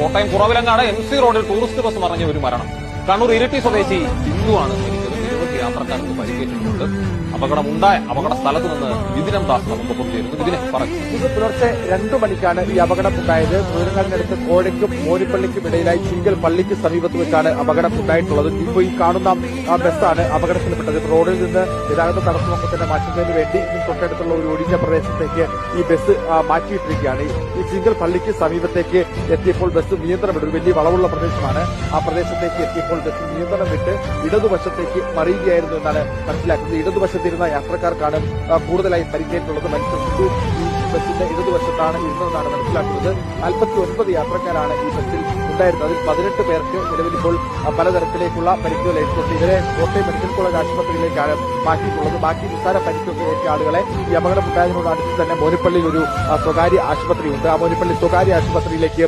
Kottayam Kuravilangad MC റോഡിൽ tourist bus മറിഞ്ഞ ഒരു മരണം. കണ്ണൂർ ഇരിട്ടി സ്വദേശി ഹിന്ദുവാണ് മരിച്ചത്. 20 യാത്രക്കാർക്ക് പരിക്കേറ്റിട്ടുണ്ട്. അപകട സ്ഥലത്ത് നിന്ന് വിതിനം ദാസ് നമുക്കൊപ്പം ചേരുന്നു. ഇതിനെ പറഞ്ഞു. ഇത് പുലർച്ചെ 2 മണിക്കാണ് ഈ അപകടം ഉണ്ടായത്. മുരുകനടുത്ത് കോഴയ്ക്കും മോനിപ്പള്ളിക്കും ഇടയിലായി ചിങ്കൽ പള്ളിക്ക് സമീപത്ത് വെച്ചാണ് അപകടം ഉണ്ടായിട്ടുള്ളത്. ഇപ്പോൾ ഈ കാണുന്ന ബസ്സാണ് അപകടത്തിൽപ്പെട്ടത്. റോഡിൽ നിന്ന് ഗതാഗത തടസ്സമൊക്കെ തന്നെ മാറ്റുന്നതിന് വേണ്ടി തൊട്ടടുത്തുള്ള ഒരു ഒഴിഞ്ഞ പ്രദേശത്തേക്ക് ഈ ബസ് മാറ്റിയിട്ടിരിക്കുകയാണ്. ഈ ചിങ്കൽ പള്ളിക്ക് സമീപത്തേക്ക് എത്തിയപ്പോൾ ബസ് നിയന്ത്രണം വിട്ടു. വലിയ വളവുള്ള പ്രദേശമാണ്. ആ പ്രദേശത്തേക്ക് എത്തിയപ്പോൾ ബസ് നിയന്ത്രണം വിട്ട് ഇടതുവശത്തേക്ക് മറിയുകയായിരുന്നു എന്നാണ് മനസ്സിലാക്കുന്നത്. ഇടതുവശത്തിരുന്ന യാത്രക്കാർക്കാണ് കൂടുതലായി പരിക്കേറ്റുള്ളത്. മനുഷ്യ ഹിന്ദു ഈ ബസിന്റെ ഇടതുവശത്താണ് ഇരുന്നതെന്നാണ് മനസ്സിലാക്കുന്നത്. 49 യാത്രക്കാരാണ് ഈ ബസ്സിൽ ഉണ്ടായിരുന്നത്. അതിൽ 18 പേർക്ക് നിലവിലിപ്പോൾ പലതരത്തിലേക്കുള്ള പരിക്കുകളേറ്റിട്ടുണ്ട്. ഇവരെ കോട്ടയം മെഡിക്കൽ കോളേജ് ആശുപത്രിയിലേക്കാണ് മാറ്റിയിട്ടുള്ളത്. ബാക്കി നിസ്സാര പരിക്കൊക്കെ ഏറ്റ ആളുകളെ ഈ അപകടമുണ്ടായതിനോട് അടുത്ത് തന്നെ മോനിപ്പള്ളിയിൽ ഒരു സ്വകാര്യ ആശുപത്രിയുണ്ട്. ആ മോനിപ്പള്ളി സ്വകാര്യ ആശുപത്രിയിലേക്ക്